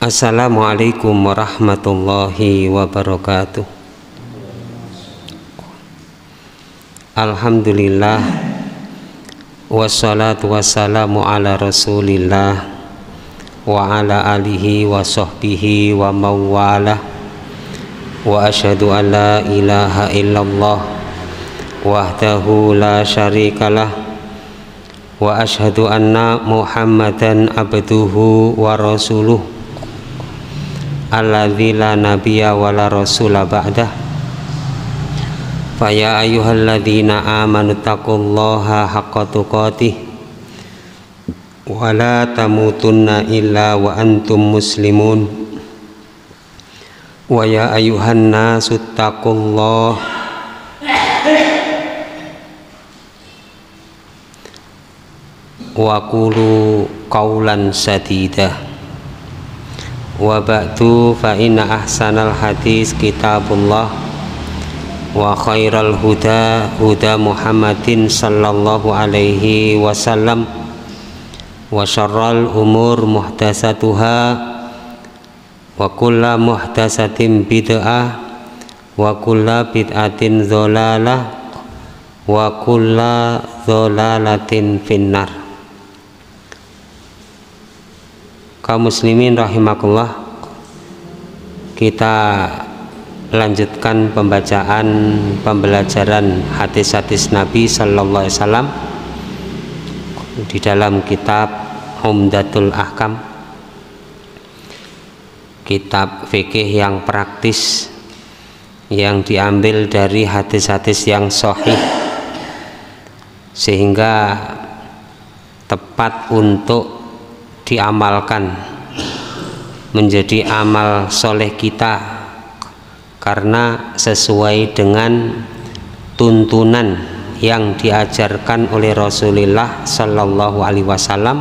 Assalamualaikum warahmatullahi wabarakatuh. Alhamdulillah, wassalatu wassalamu ala rasulillah wa ala alihi wa sahbihi wa mawala. Wa asyhadu an la ilaha illallah wahdahu la syarikalah, wa asyhadu anna muhammadan abduhu wa rasuluh alladzi la nabiyya wa la rasula ba'dah. Fa ya ayyuhalladzina amanu taqullaha haqqa tuqatih wa la tamutunna illa wa antum muslimun. Wa ya ayyuhan nasu taqullaha wa qulu qawlan sadida. Wa ba'du fa inna ahsanal hadis kitabullah wa khairal huda huda Muhammadin sallallahu alaihi wasallam wa syarral umur muhdatsatuha wa kullu muhdatsatin bid'ah wa kullu bid'atin dhalalah wa kullu dhalalatin finnar. Kaum muslimin rahimakumullah, kita lanjutkan pembelajaran hadis-hadis Nabi sallallahu alaihi wasallam di dalam kitab Umdatul Ahkam, kitab fikih yang praktis yang diambil dari hadis-hadis yang sahih sehingga tepat untuk diamalkan, menjadi amal soleh kita karena sesuai dengan tuntunan yang diajarkan oleh Rasulullah Sallallahu Alaihi Wasallam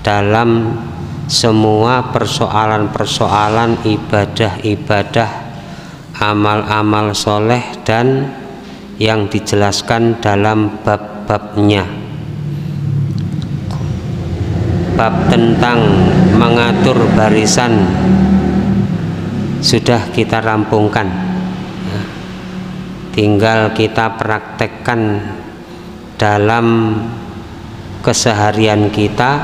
dalam semua persoalan-persoalan ibadah-ibadah, amal-amal soleh dan yang dijelaskan dalam bab-babnya. Bab tentang mengatur barisan sudah kita rampungkan, tinggal kita praktekkan dalam keseharian kita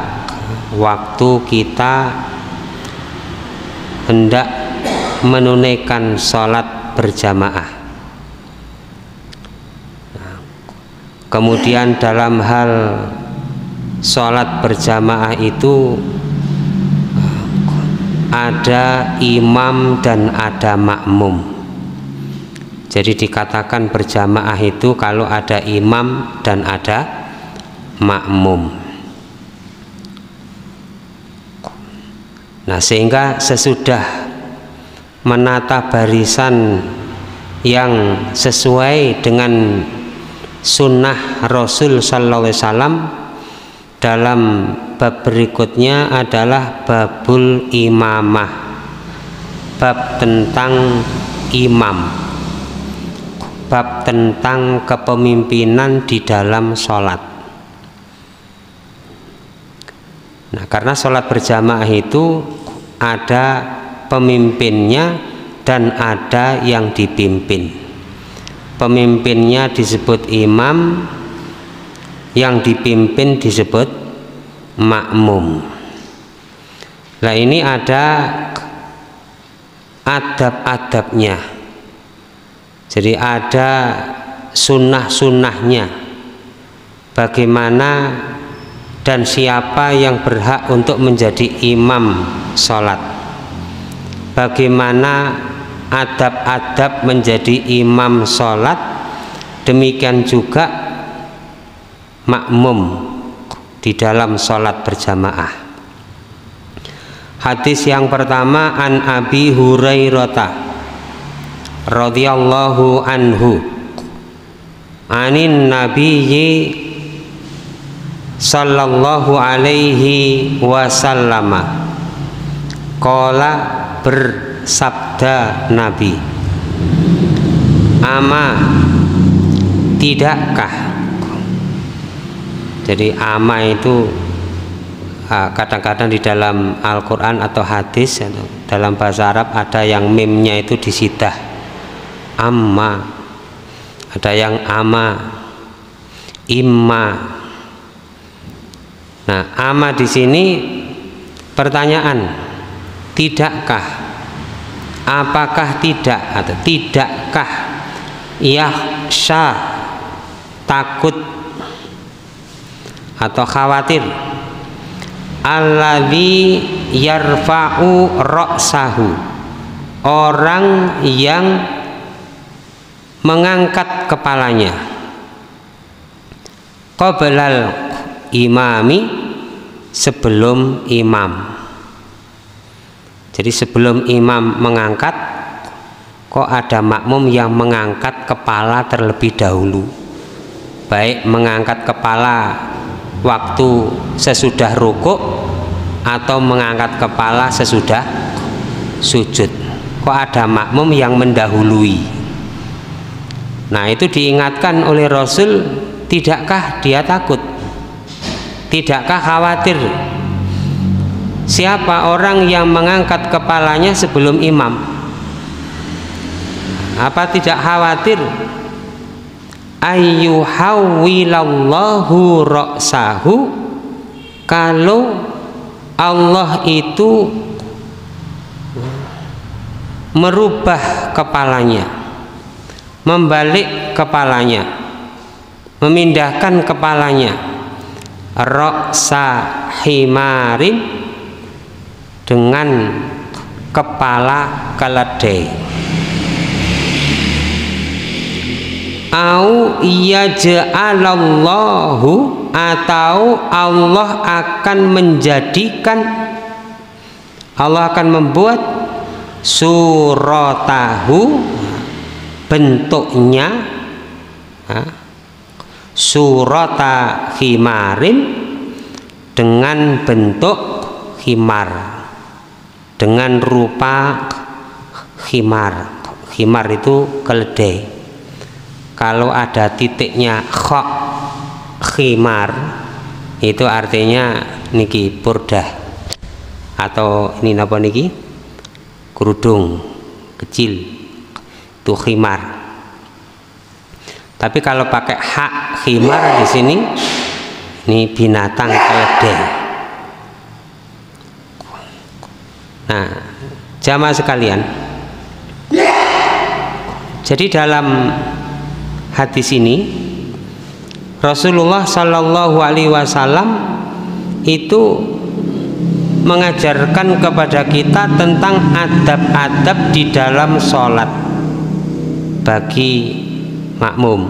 waktu kita hendak menunaikan sholat berjamaah. Kemudian dalam hal sholat berjamaah itu ada imam dan ada makmum. Jadi dikatakan berjamaah itu kalau ada imam dan ada makmum. Nah, sehingga sesudah menata barisan yang sesuai dengan sunnah Rasul Sallallahu Alaihi Wasallam, dalam bab berikutnya adalah babul imamah, bab tentang imam, bab tentang kepemimpinan di dalam sholat. Nah, karena sholat berjamaah itu ada pemimpinnya dan ada yang dipimpin. Pemimpinnya disebut imam, yang dipimpin disebut makmum. Nah, ini ada adab-adabnya. Jadi ada sunnah-sunnahnya, bagaimana dan siapa yang berhak untuk menjadi imam sholat, bagaimana adab-adab menjadi imam sholat, demikian juga makmum di dalam sholat berjamaah. Hadis yang pertama, an Abi Hurairah radhiyallahu anhu anin nabiyyi sallallahu alaihi wasallam qala, bersabda Nabi, ama tidakkah. Jadi ama itu kadang-kadang di dalam Al-Quran atau hadis atau dalam bahasa Arab ada yang mimnya itu disidah amma, ada yang ama, imma. Nah, ama di sini pertanyaan, tidakkah, apakah tidak, atau tidakkah yakhsha, takut atau khawatir, alladzi yarfa'u ra'sahu, orang yang mengangkat kepalanya, qoblal imami, sebelum imam. Jadi sebelum imam mengangkat, kok ada makmum yang mengangkat kepala terlebih dahulu, baik mengangkat kepala waktu sesudah rukuk atau mengangkat kepala sesudah sujud. Kok ada makmum yang mendahului? Nah, itu diingatkan oleh Rasul, tidakkah dia takut? Tidakkah khawatir? Siapa orang yang mengangkat kepalanya sebelum imam? Apa tidak khawatir? Ayyuhawwilallahu ra'sahu, kalau Allah itu merubah kepalanya, membalik kepalanya, memindahkan kepalanya, ra'sa himarin, dengan kepala keledai, au yaj'alallahu, atau Allah akan menjadikan, Allah akan membuat suratahu, bentuknya, surata himarin, dengan bentuk himar, dengan rupa himar. Himar itu keledai. Kalau ada titiknya kha, khimar, itu artinya niki burdah, atau ini apa niki, kerudung kecil, itu khimar. Tapi kalau pakai hak khimar di sini, ini binatang keledai. Nah, jamaah sekalian, jadi dalam hadis ini Rasulullah Shallallahu Alaihi Wasallam itu mengajarkan kepada kita tentang adab-adab di dalam sholat bagi makmum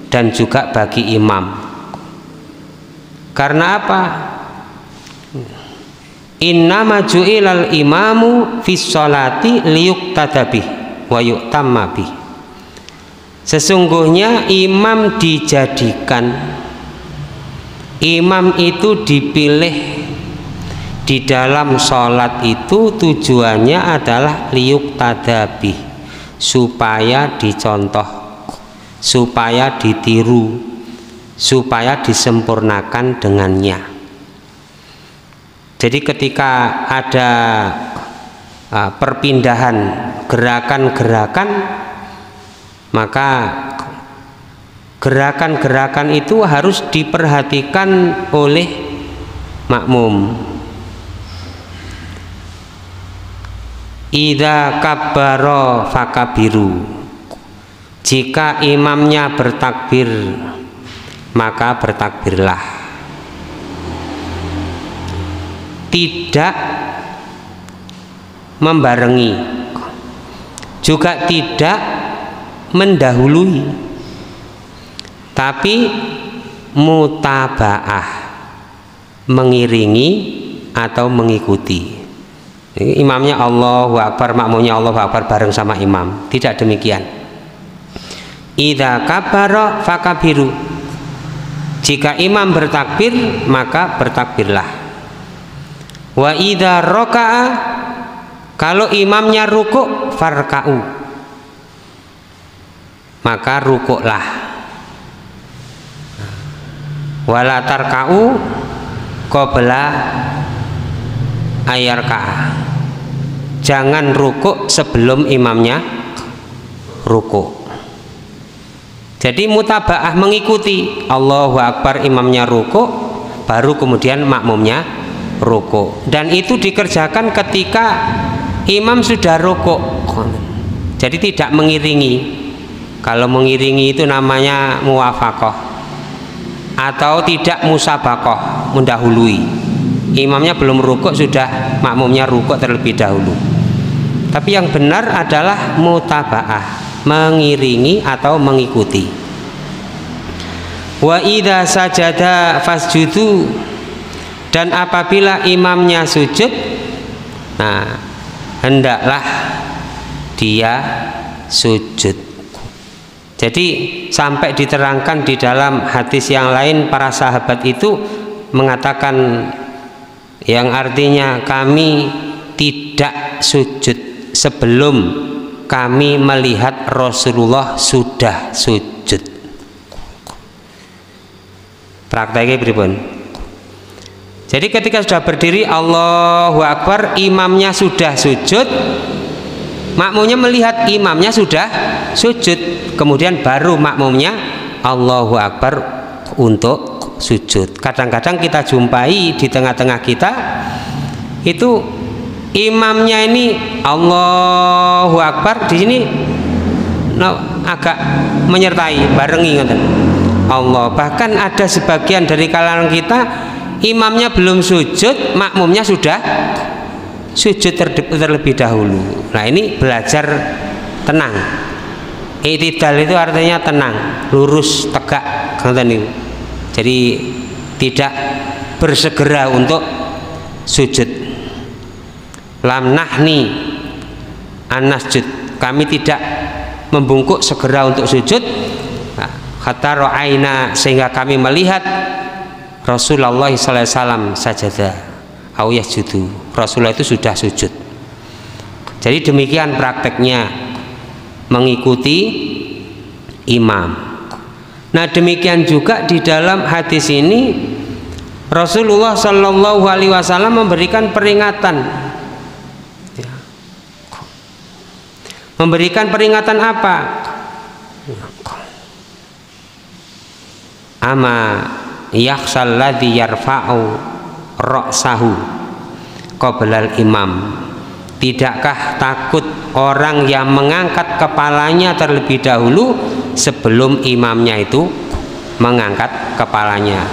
dan juga bagi imam. Karena apa? Innama ju'ilal imamu fis sholati liyuqtada bih wa yu'tamma bih. Sesungguhnya imam dijadikan, imam itu dipilih di dalam sholat itu tujuannya adalah liyuqtada bih, supaya dicontoh, supaya ditiru, supaya disempurnakan dengannya. Jadi ketika ada perpindahan gerakan-gerakan, maka gerakan-gerakan itu harus diperhatikan oleh makmum. Idza kabbara fakabiru, jika imamnya bertakbir maka bertakbirlah. Tidak membarengi, juga tidak mendahului, tapi mutabaah, mengiringi atau mengikuti. Imamnya Allahu Akbar, makmumnya Allahu Akbar bareng sama imam. Tidak demikian. Idza kabbara fakabiru, jika imam bertakbir maka bertakbirlah. Wa idza raka'a, kalau imamnya rukuk, farka'u, maka rukuklah. wala tarka'u qabla ayarka. Jangan rukuk sebelum imamnya rukuk. Jadi mutabaah, mengikuti Allahu Akbar, imamnya rukuk, baru kemudian makmumnya rukuk. Dan itu dikerjakan ketika imam sudah rukuk. Jadi tidak mengiringi. Kalau mengiringi itu namanya muwafaqah, atau tidak musabaqah, mendahului. Imamnya belum rukuk sudah makmumnya rukuk terlebih dahulu. Tapi yang benar adalah mutabaah, mengiringi atau mengikuti. Wa idza sajada fasjudu, dan apabila imamnya sujud, nah hendaklah dia sujud. Jadi sampai diterangkan di dalam hadis yang lain, para sahabat itu mengatakan yang artinya kami tidak sujud sebelum kami melihat Rasulullah sudah sujud. Prakteknya pripun? Jadi ketika sudah berdiri Allahu Akbar, imamnya sudah sujud, makmumnya melihat imamnya sudah sujud, kemudian baru makmumnya Allahu Akbar untuk sujud. Kadang-kadang kita jumpai di tengah-tengah kita itu imamnya ini Allahu Akbar, di sini agak menyertai, barengi Allah. Bahkan ada sebagian dari kalangan kita imamnya belum sujud, makmumnya sudah sujud terlebih dahulu. Nah ini belajar tenang. I'tidal itu artinya tenang, lurus, tegak. Jadi tidak bersegera untuk sujud. Lam nahni an-nasjud, kami tidak membungkuk segera untuk sujud. Hatta ra'aina, sehingga kami melihat Rasulullah SAW sajada au yasjudu, Rasulullah itu sudah sujud. Jadi demikian prakteknya mengikuti imam. Nah demikian juga di dalam hadis ini Rasulullah SAW memberikan peringatan. Memberikan peringatan apa? Ama yakhsal ladzi yarfa'u ra'sahu qoblal imam. Tidakkah takut orang yang mengangkat kepalanya terlebih dahulu sebelum imamnya itu mengangkat kepalanya?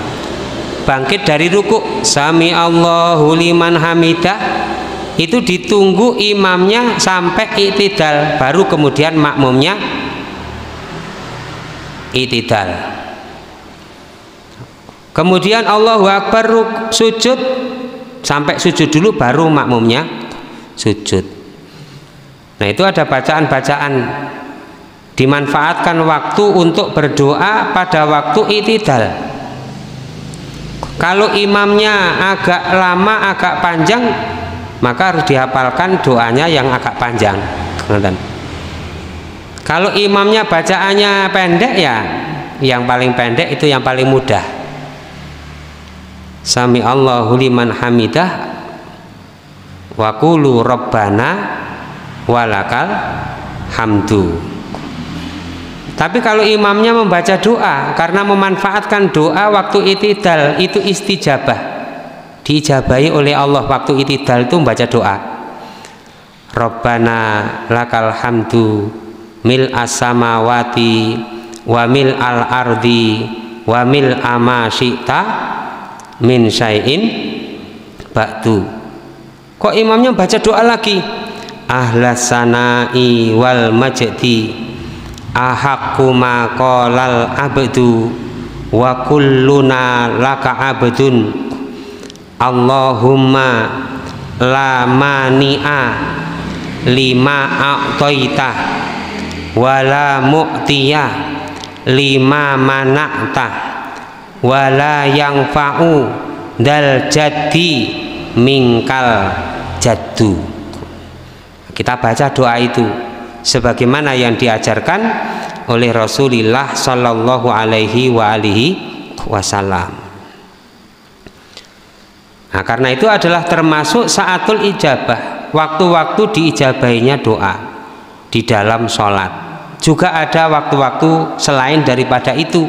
Bangkit dari ruku, sami Allahu liman hamidah, itu ditunggu imamnya sampai i'tidal, baru kemudian makmumnya i'tidal. Kemudian Allahu Akbar sujud, sampai sujud dulu baru makmumnya sujud. Nah itu ada bacaan-bacaan, dimanfaatkan waktu untuk berdoa pada waktu i'tidal. Kalau imamnya agak lama, agak panjang, maka harus dihafalkan doanya yang agak panjang. Kalau imamnya bacaannya pendek, ya yang paling pendek itu yang paling mudah. Sami Allahu liman hamidah wa qulu rabbana walakal hamdu. Tapi kalau imamnya membaca doa, karena memanfaatkan doa waktu i'tidal, itu istijabah, diijabahi oleh Allah waktu i'tidal itu membaca doa. Rabbana lakal hamdu mil as-samawati wa mil al-ardi wa mil ama syi'ta min syai'in ba'du. Kok imamnya baca doa lagi? Ahlas sana'i wal majdi ahaqqu ma qalal abdu wa kulluna laka abdun Allahumma la mani'a lima a'taita wa la mu'tiya lima mana'ta wa la yanfa'u dal jaddi mingkal jaddu. Kita baca doa itu sebagaimana yang diajarkan oleh Rasulullah Sallallahu Alaihi Wasallam. Nah, karena itu adalah termasuk saatul ijabah, waktu-waktu diijabahinya doa di dalam sholat. Juga ada waktu-waktu selain daripada itu.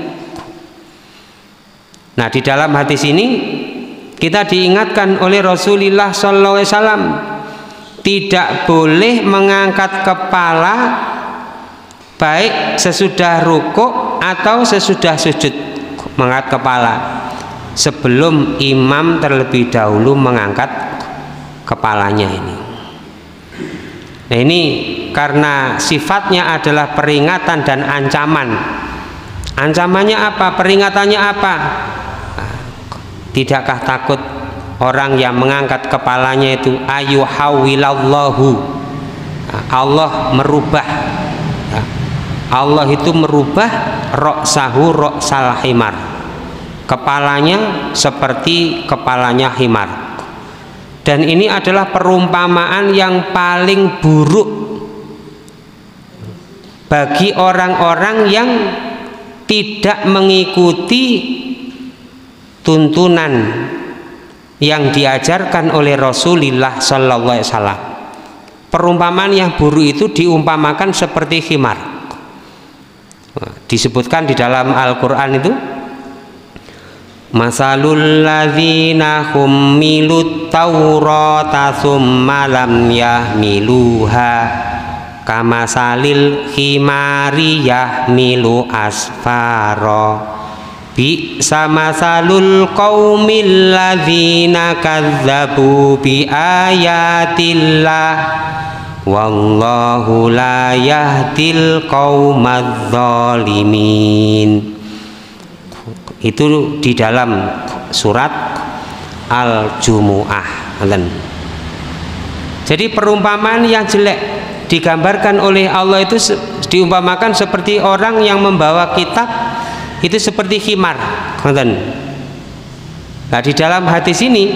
Nah, di dalam hadis ini kita diingatkan oleh Rasulullah SAW tidak boleh mengangkat kepala baik sesudah rukuk atau sesudah sujud, mengangkat kepala sebelum imam terlebih dahulu mengangkat kepalanya ini. Nah, ini karena sifatnya adalah peringatan dan ancaman. Ancamannya apa? Peringatannya apa? Tidakkah takut orang yang mengangkat kepalanya itu ayuhawilallahu, Allah merubah, Allah itu merubah roksahu roksal himar, kepalanya seperti kepalanya himar. Dan ini adalah perumpamaan yang paling buruk bagi orang-orang yang tidak mengikuti tuntunan yang diajarkan oleh Rasulullah Sallallahu Alaihi Wasallam. Perumpamaan yang buruk itu diumpamakan seperti himar. Disebutkan di dalam Al-Quran itu, masalul ladzina hummilut taurata tsumma lam yahmiluha kamasalil himari yahmilu asfara bi sama salul qaumil ladzina kadzabu bi ayatillah wallahu la yahdil qaumadz zalimin. Itu di dalam surat Al-Jumu'ah. Jadi perumpamaan yang jelek digambarkan oleh Allah itu diumpamakan seperti orang yang membawa kitab itu seperti khimar. Nah, di dalam hadis ini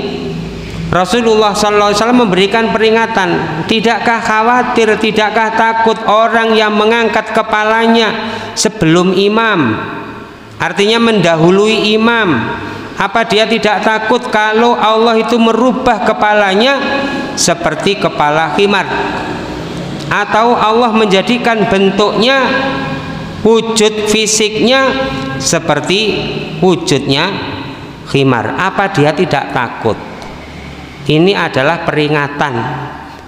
Rasulullah SAW memberikan peringatan, tidakkah khawatir, tidakkah takut orang yang mengangkat kepalanya sebelum imam, artinya mendahului imam. Apa dia tidak takut kalau Allah itu merubah kepalanya seperti kepala khimar, atau Allah menjadikan bentuknya, wujud fisiknya seperti wujudnya khimar? Apa dia tidak takut? Ini adalah peringatan,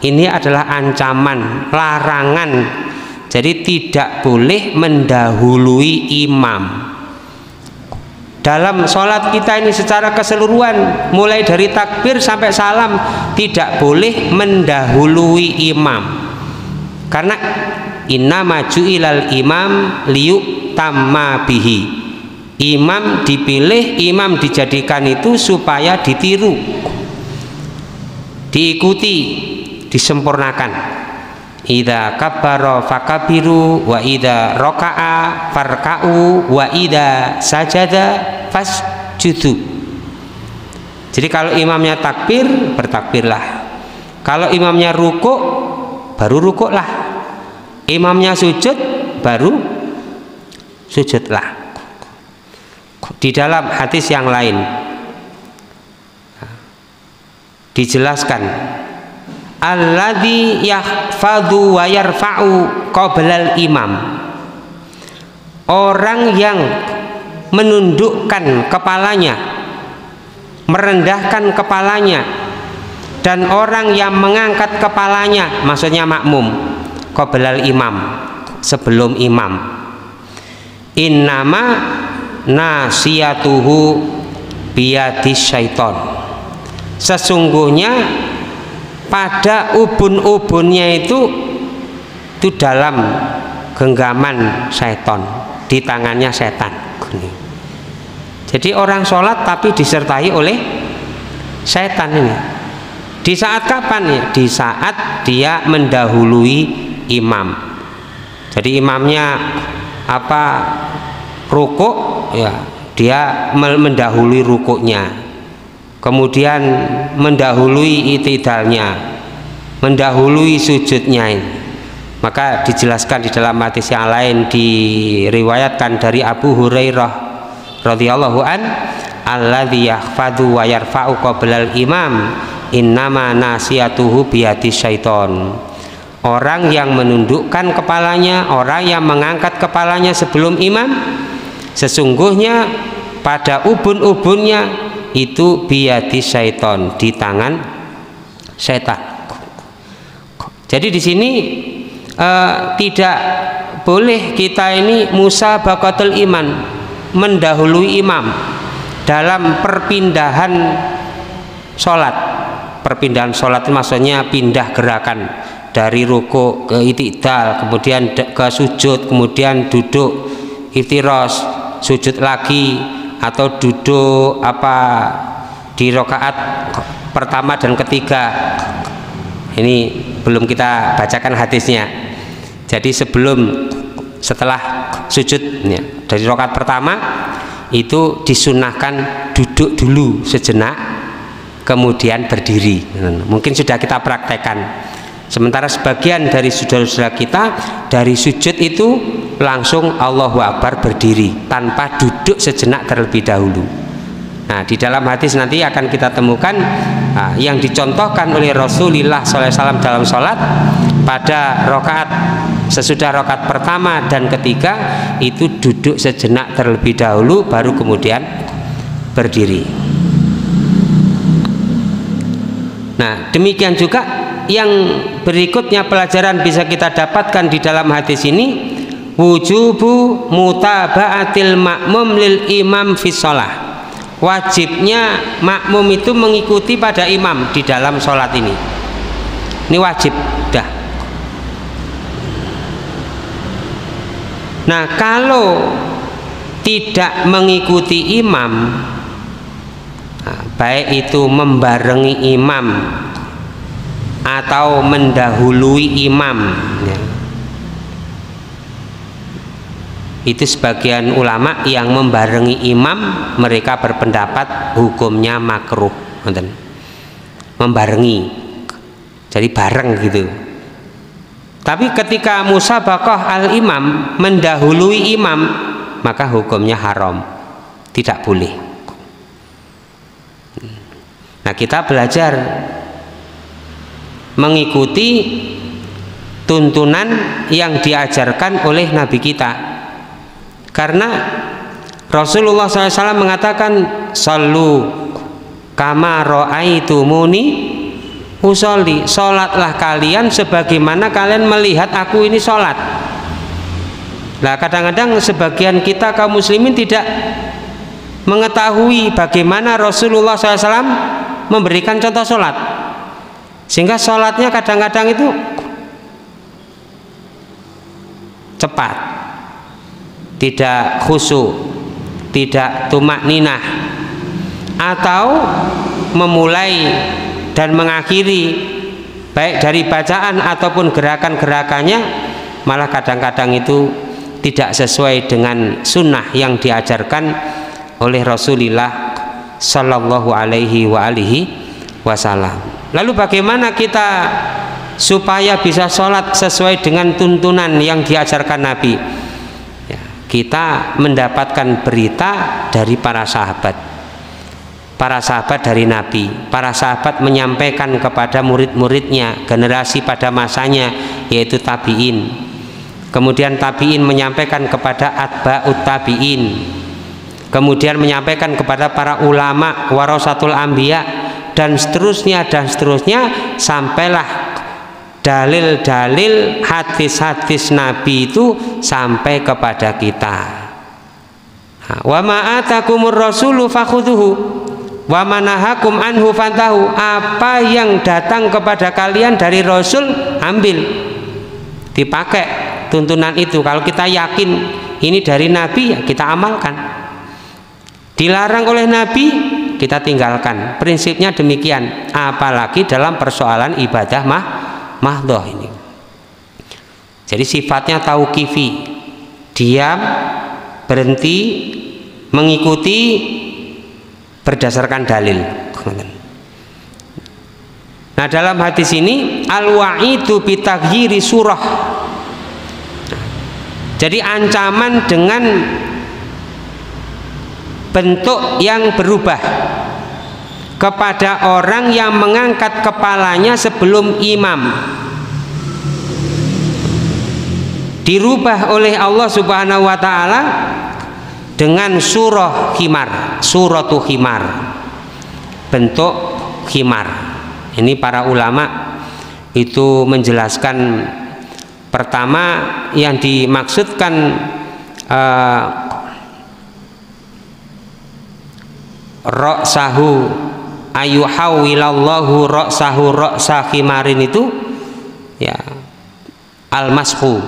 ini adalah ancaman, larangan. Jadi tidak boleh mendahului imam dalam sholat kita ini secara keseluruhan, mulai dari takbir sampai salam, tidak boleh mendahului imam. Karena inna maju'ilal imam liyuk tamma bihi, imam dipilih, imam dijadikan itu supaya ditiru, diikuti, disempurnakan. Idza kabbara fakabiru wa idza raka'a farka'u wa idza sajada fasjudu. Jadi kalau imamnya takbir, bertakbirlah. Kalau imamnya rukuk, baru rukuklah. Imamnya sujud, baru sujudlah. Di dalam hadis yang lain dijelaskan, alladzi yahfadhu wa yarfa'u qablal imam, orang yang menundukkan kepalanya, merendahkan kepalanya, dan orang yang mengangkat kepalanya, maksudnya makmum, qablal imam, sebelum imam. Innama nasiyatuhu biyadis syaiton, sesungguhnya pada ubun-ubunnya itu dalam genggaman syaitan, di tangannya setan. Jadi orang sholat tapi disertai oleh setan ini. Di saat kapan ya? Di saat dia mendahului imam. Jadi imamnya apa, rukuk, ya dia mendahului rukuknya, kemudian mendahului itidalnya, mendahului sujudnya ini. Maka dijelaskan di dalam hadis yang lain, diriwayatkan dari Abu Hurairah radhiyallahu an, alladzi yahfadhu wa yarfa'u qablal imam innama nasiyatuhu biyadi syaiton. Orang yang menundukkan kepalanya, orang yang mengangkat kepalanya sebelum imam, sesungguhnya pada ubun-ubunnya itu biyadi syaiton, di tangan setan. Jadi di sini tidak boleh kita ini musabaqatul iman, mendahului imam dalam perpindahan sholat. Perpindahan sholat itu maksudnya pindah gerakan dari ruku ke i'tidal, kemudian ke sujud, kemudian duduk iftiros, sujud lagi, atau duduk di rakaat pertama dan ketiga. Ini belum kita bacakan hadisnya. Jadi setelah sujud ya, dari rakaat pertama itu disunahkan duduk dulu sejenak, kemudian berdiri. Mungkin sudah kita praktekkan. Sementara sebagian dari saudara-saudara kita dari sujud itu langsung Allahu Akbar berdiri tanpa duduk sejenak terlebih dahulu. Nah, di dalam hadis nanti akan kita temukan yang dicontohkan oleh Rasulullah SAW dalam sholat pada rakaat sesudah rakaat pertama dan ketiga itu duduk sejenak terlebih dahulu baru kemudian berdiri. Nah, demikian juga yang berikutnya pelajaran bisa kita dapatkan di dalam hadis ini, wujubu mutaba'atil makmum lil imam fi sholah. Wajibnya makmum itu mengikuti pada imam di dalam sholat ini. Ini wajib dah. Nah, kalau tidak mengikuti imam, baik itu membarengi imam atau mendahului imam ya. Itu sebagian ulama yang membarengi imam, mereka berpendapat hukumnya makruh, membarengi, jadi bareng gitu. Tapi ketika musabaqah al imam, mendahului imam, maka hukumnya haram, tidak boleh. Nah, kita belajar mengikuti tuntunan yang diajarkan oleh Nabi kita, karena Rasulullah SAW mengatakan sallu kama ra'aitumuni usolli, sholatlah kalian sebagaimana kalian melihat aku ini sholat. Nah, kadang-kadang sebagian kita kaum muslimin tidak mengetahui bagaimana Rasulullah SAW memberikan contoh sholat, sehingga sholatnya kadang-kadang itu cepat, tidak khusyuk, tidak tumakninah, atau memulai dan mengakhiri baik dari bacaan ataupun gerakan-gerakannya malah kadang-kadang itu tidak sesuai dengan sunnah yang diajarkan oleh Rasulullah Sallallahu Alaihi Wasallam. Lalu bagaimana kita supaya bisa sholat sesuai dengan tuntunan yang diajarkan Nabi? Ya, kita mendapatkan berita dari para sahabat dari Nabi. Para sahabat menyampaikan kepada murid-muridnya, generasi pada masanya, yaitu tabi'in. Kemudian tabi'in menyampaikan kepada atba'ut tabi'in, kemudian menyampaikan kepada para ulama warasatul anbiya, dan seterusnya sampailah dalil-dalil hadis-hadis Nabi itu sampai kepada kita. Wa ma atakumur rasulu fakhudhuhu wa manahakum anhu fantahu. Apa yang datang kepada kalian dari Rasul, ambil, dipakai tuntunan itu. Kalau kita yakin ini dari Nabi, ya kita amalkan. Dilarang oleh Nabi, kita tinggalkan. Prinsipnya demikian, apalagi dalam persoalan ibadah mahdhah ini. Jadi sifatnya tauqifi, diam, berhenti, mengikuti berdasarkan dalil. Nah, dalam hadis ini al-wa'idu bitaghyiri surah. Jadi ancaman dengan bentuk yang berubah kepada orang yang mengangkat kepalanya sebelum imam, dirubah oleh Allah Subhanahu wa taala dengan surah khimar, suratu khimar, bentuk khimar. Ini para ulama itu menjelaskan, pertama yang dimaksudkan ra'sahu ayuhawilallahu ra'sahu ra'sa khimarin itu ya al-mashu.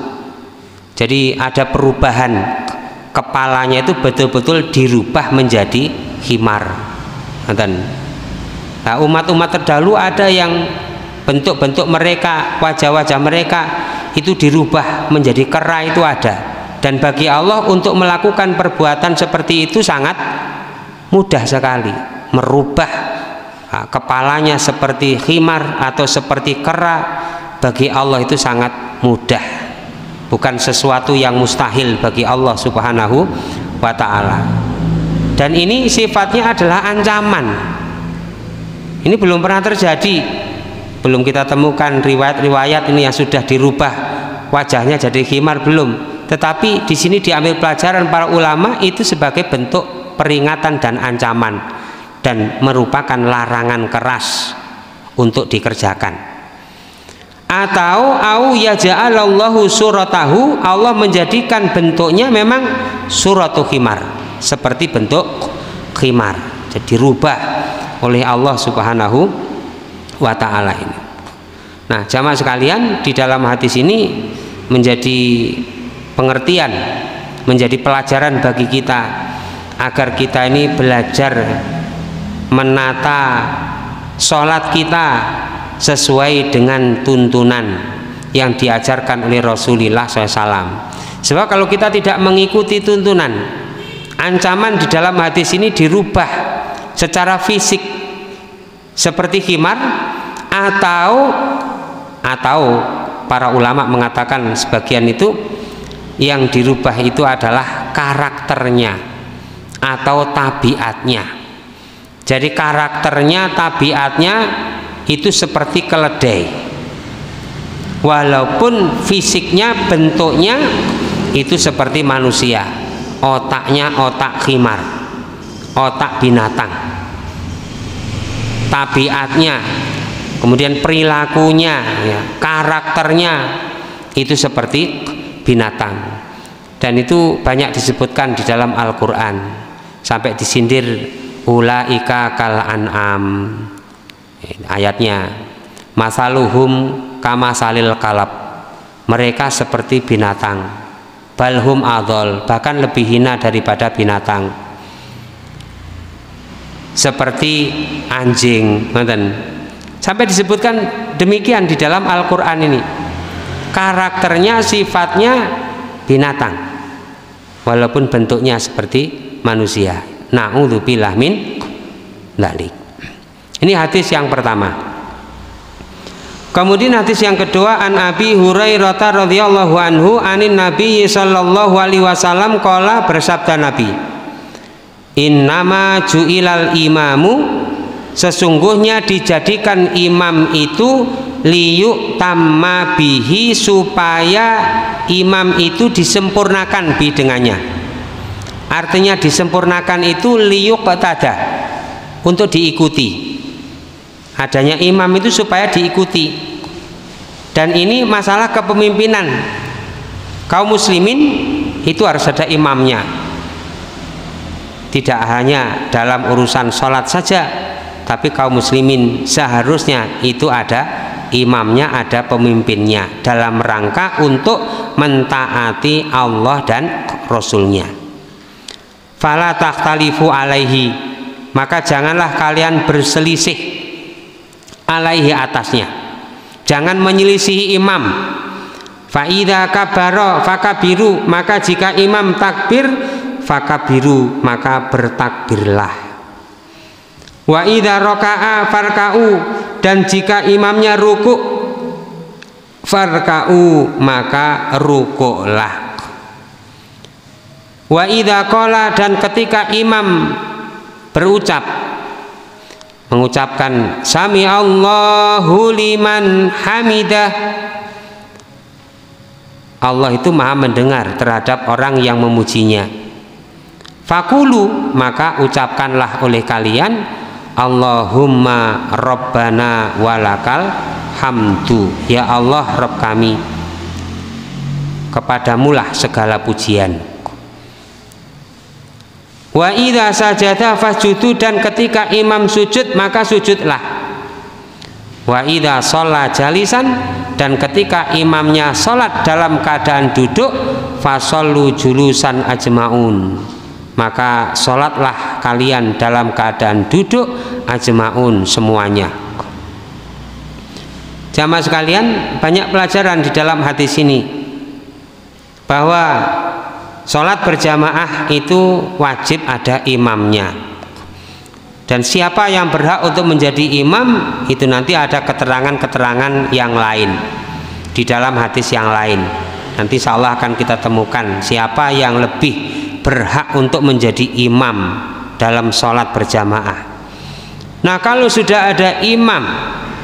Jadi ada perubahan, kepalanya itu betul-betul dirubah menjadi khimar. Nah, umat-umat terdahulu ada yang bentuk-bentuk mereka, wajah-wajah mereka itu dirubah menjadi kera, itu ada. Dan bagi Allah untuk melakukan perbuatan seperti itu sangat mudah sekali. Merubah kepalanya seperti khimar atau seperti kera, bagi Allah itu sangat mudah, bukan sesuatu yang mustahil bagi Allah Subhanahu wa ta'ala. Dan ini sifatnya adalah ancaman. Ini belum pernah terjadi, belum kita temukan riwayat-riwayat ini yang sudah dirubah wajahnya jadi khimar, belum. Tetapi di sini diambil pelajaran para ulama itu sebagai bentuk peringatan dan ancaman, dan merupakan larangan keras untuk dikerjakan. Atau au yaja'alallahu suratahu, Allah menjadikan bentuknya memang suratu khimar, seperti bentuk khimar, jadi dirubah oleh Allah Subhanahu wa ta'ala ini. Nah, jamaah sekalian, di dalam hadis ini menjadi pengertian, menjadi pelajaran bagi kita agar kita ini belajar menata sholat kita sesuai dengan tuntunan yang diajarkan oleh Rasulullah SAW. Sebab kalau kita tidak mengikuti tuntunan, ancaman di dalam hadis ini dirubah secara fisik seperti khimar, atau para ulama mengatakan sebagian itu yang dirubah itu adalah karakternya atau tabiatnya. Jadi karakternya, tabiatnya itu seperti keledai, walaupun fisiknya, bentuknya itu seperti manusia, otaknya otak khimar, otak binatang, tabiatnya, kemudian perilakunya, ya, karakternya itu seperti binatang. Dan itu banyak disebutkan di dalam Al-Quran, sampai disindir ulaika kal an'am. Ayatnya masaluhum kamasalil kalab, mereka seperti binatang, balhum adol, bahkan lebih hina daripada binatang, seperti anjing. Sampai disebutkan demikian di dalam Al-Quran ini. Karakternya, sifatnya binatang, walaupun bentuknya seperti manusia. Na'udzubillah min dzalik. Ini hadis yang pertama. Kemudian hadis yang kedua, an Abi Hurairah radhiyallahu anhu anin Nabi sallallahu alaihi wasallam qala, bersabda Nabi, innama ju'ilal imamu, sesungguhnya dijadikan imam itu liyuk tamma bihi, supaya imam itu disempurnakan bi dengannya. Artinya disempurnakan itu liyuk tada, untuk diikuti. Adanya imam itu supaya diikuti. Dan ini masalah kepemimpinan. Kaum muslimin itu harus ada imamnya, tidak hanya dalam urusan sholat saja, tapi kaum muslimin seharusnya itu ada imamnya, ada pemimpinnya, dalam rangka untuk mentaati Allah dan Rasulnya. Fala takhtalifu alaihi, maka janganlah kalian berselisih alaihi, atasnya, jangan menyelisihi imam. Fa idza kabara fakabiru, maka jika imam takbir, fakabiru, maka bertakbirlah. Wa idza raka'a farka'u, dan jika imamnya rukuk, farka'u, maka rukuklah. Wa idza qala, dan ketika imam mengucapkan sami Allahu liman hamidah, Allah itu maha mendengar terhadap orang yang memujinya. Fakulu, maka ucapkanlah oleh kalian, Allahumma rabbana walakal hamdu, ya Allah Rabb kami, kepadamulah segala pujian. Wa idza sajada fasjudu, dan ketika imam sujud maka sujudlah. Wa idza shalla jalisan, dan ketika imamnya sholat dalam keadaan duduk, fasallu julusan ajmaun, maka sholatlah kalian dalam keadaan duduk, ajmaun semuanya. Jamaah sekalian, banyak pelajaran di dalam hadis ini, bahwa sholat berjamaah itu wajib ada imamnya, dan siapa yang berhak untuk menjadi imam itu nanti ada keterangan-keterangan yang lain di dalam hadis yang lain. Nanti insya Allah akan kita temukan siapa yang lebih berhak untuk menjadi imam dalam sholat berjamaah. Nah, kalau sudah ada imam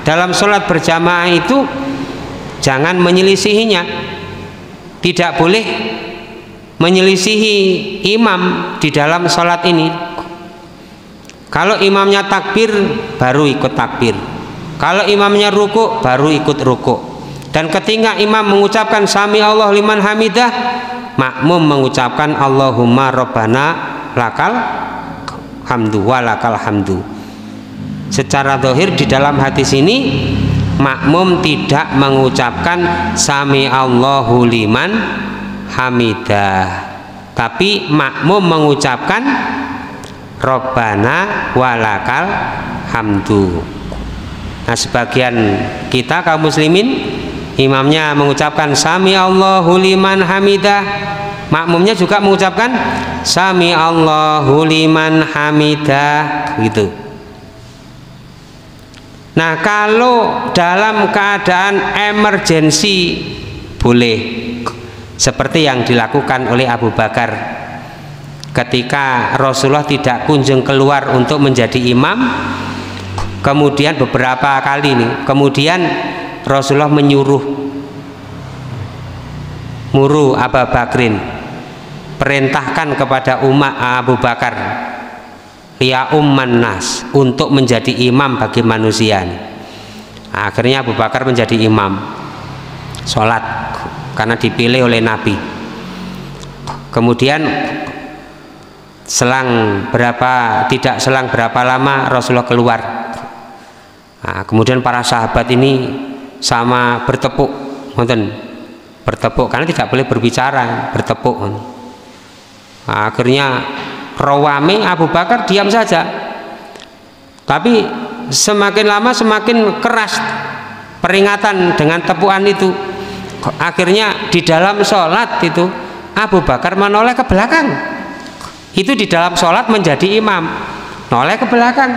dalam sholat berjamaah itu jangan menyelisihinya, tidak boleh menyelisihi imam di dalam sholat ini. Kalau imamnya takbir, baru ikut takbir. Kalau imamnya ruku, baru ikut ruku. Dan ketika imam mengucapkan sami Allah liman hamidah, makmum mengucapkan Allahumma rabbana lakal hamdu walakal hamdu. Secara zahir di dalam hadis ini, makmum tidak mengucapkan sami Allahu liman hamidah, tapi makmum mengucapkan Rabbana walakal hamdu. Nah, sebagian kita kaum muslimin, imamnya mengucapkan sami Allahu liman hamidah, makmumnya juga mengucapkan sami Allahu liman hamidah, gitu. Nah, kalau dalam keadaan emergensi boleh, seperti yang dilakukan oleh Abu Bakar ketika Rasulullah tidak kunjung keluar untuk menjadi imam. Kemudian beberapa kali nih, kemudian Rasulullah menyuruh Abu Bakrin, perintahkan kepada Abu Bakar, ya umman nas, untuk menjadi imam bagi manusia. Akhirnya Abu Bakar menjadi imam sholat karena dipilih oleh Nabi. Kemudian tidak selang berapa lama Rasulullah keluar. Nah, kemudian para sahabat ini sama bertepuk karena tidak boleh berbicara, bertepuk. Nah, akhirnya rawame Abu Bakar diam saja, tapi semakin lama semakin keras peringatan dengan tepukan itu. Akhirnya di dalam sholat itu Abu Bakar menoleh ke belakang. Itu di dalam sholat menjadi imam, noleh ke belakang.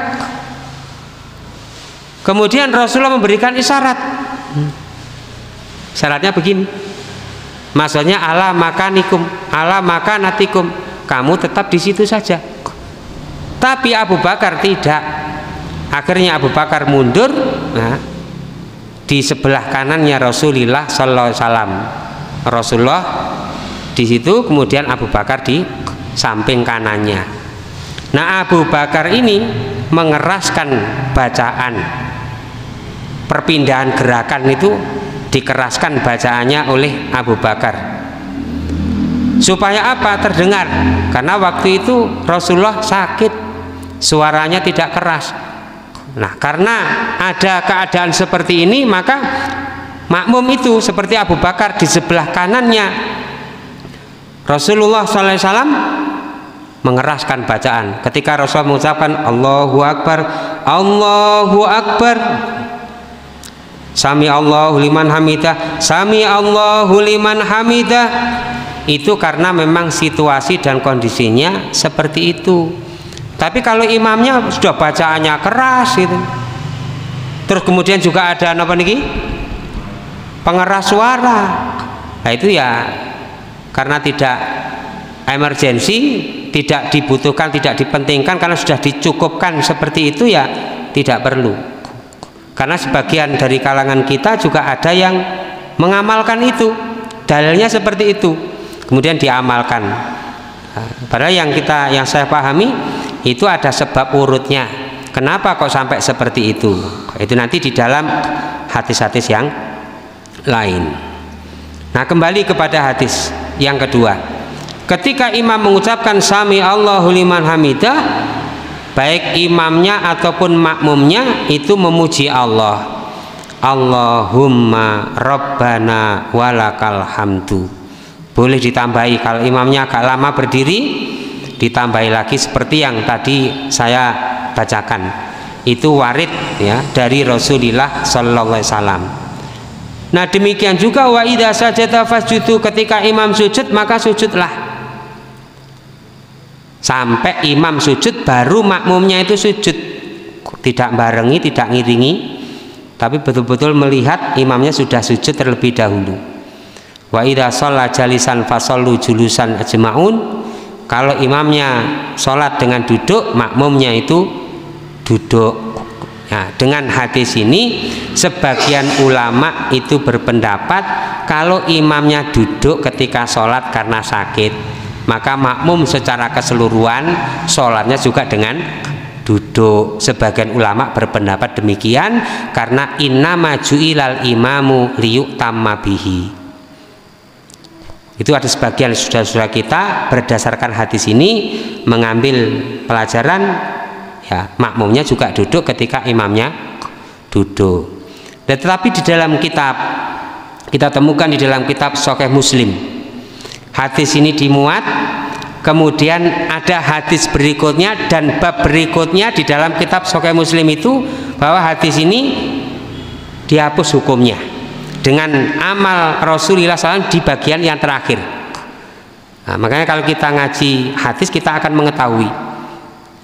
Kemudian Rasulullah memberikan isyarat. Syaratnya begini, maksudnya ala makanikum, ala makanatikum, kamu tetap di situ saja. Tapi Abu Bakar tidak. Akhirnya Abu Bakar mundur, nah, di sebelah kanannya Rasulullah Sallallahu Alaihi Wasallam. Rasulullah di situ, kemudian Abu Bakar di samping kanannya. Nah, Abu Bakar ini mengeraskan bacaan, perpindahan gerakan itu dikeraskan bacaannya oleh Abu Bakar. Supaya apa? Terdengar. Karena waktu itu Rasulullah sakit, suaranya tidak keras. Nah, karena ada keadaan seperti ini, maka makmum itu seperti Abu Bakar di sebelah kanannya Rasulullah SAW mengeraskan bacaan. Ketika Rasulullah mengucapkan Allahu Akbar, Allahu Akbar, Sami Allahu liman hamidah, Sami Allahu liman hamidah, itu karena memang situasi dan kondisinya seperti itu. Tapi kalau imamnya sudah bacaannya keras gitu, terus kemudian juga ada apa nih, pengeras suara, nah itu ya karena tidak emergensi, tidak dibutuhkan, tidak dipentingkan, karena sudah dicukupkan seperti itu ya tidak perlu. Karena sebagian dari kalangan kita juga ada yang mengamalkan itu, dalilnya seperti itu, kemudian diamalkan. Padahal yang saya pahami itu ada sebab urutnya. Kenapa kok sampai seperti itu? Itu nanti di dalam hadis-hadis yang lain. Nah, kembali kepada hadis yang kedua. Ketika imam mengucapkan sami Allahu liman hamidah, baik imamnya ataupun makmumnya itu memuji Allah. Allahumma rabbana walakal hamdu. Boleh ditambahi, kalau imamnya agak lama berdiri, ditambahi lagi seperti yang tadi saya bacakan. Itu warid ya dari Rasulullah sallallahu alaihi wasallam. Nah, demikian juga wa idza sajada fasjudu, ketika imam sujud maka sujudlah. Sampai imam sujud baru makmumnya itu sujud. Tidak barengi, tidak ngiringi, tapi betul-betul melihat imamnya sudah sujud terlebih dahulu. Wa idza shalla jalisan fasallu julusan ajmaun. Kalau imamnya sholat dengan duduk, makmumnya itu duduk. Nah, dengan hadis ini sebagian ulama itu berpendapat kalau imamnya duduk ketika sholat karena sakit, maka makmum secara keseluruhan sholatnya juga dengan duduk. Sebagian ulama berpendapat demikian karena innama ju'ilal imamu liyu'tamma bihi. Itu ada sebagian saudara-saudara kita berdasarkan hadis ini mengambil pelajaran ya, makmumnya juga duduk ketika imamnya duduk. Tetapi di dalam kitab kita temukan di dalam kitab Sahih Muslim hadis ini dimuat, kemudian ada hadis berikutnya dan bab berikutnya di dalam kitab Sahih Muslim itu bahwa hadis ini dihapus hukumnya dengan amal Rasulullah SAW di bagian yang terakhir. Nah, makanya kalau kita ngaji hadis kita akan mengetahui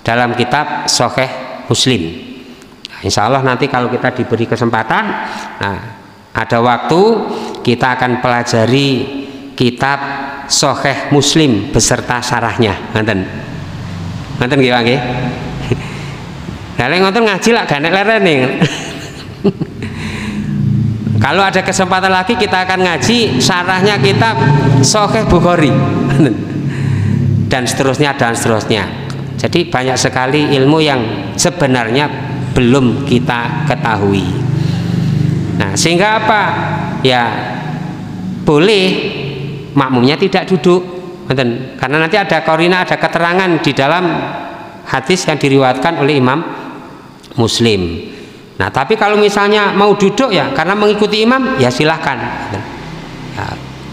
dalam kitab Sahih Muslim. Nah, insya Allah nanti kalau kita diberi kesempatan, nah, ada waktu kita akan pelajari kitab Sahih Muslim beserta syarahnya. Nganten nggih nggih. Lah lek ngoten ngaji lak gak nek lerene. Kalau ada kesempatan lagi kita akan ngaji syarahnya kitab Sahih Bukhari dan seterusnya dan seterusnya. Jadi banyak sekali ilmu yang sebenarnya belum kita ketahui. Nah, sehingga apa? Ya boleh makmumnya tidak duduk, karena nanti ada korina, ada keterangan di dalam hadis yang diriwayatkan oleh Imam Muslim. Nah, tapi kalau misalnya mau duduk ya karena mengikuti imam ya silahkan. Ya,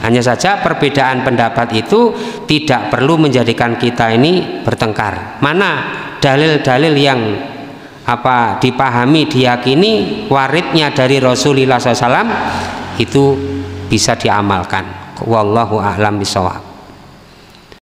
hanya saja perbedaan pendapat itu tidak perlu menjadikan kita ini bertengkar. Mana dalil-dalil yang dipahami, diyakini waridnya dari Rasulullah SAW itu bisa diamalkan. Wallahu a'lam bishawab.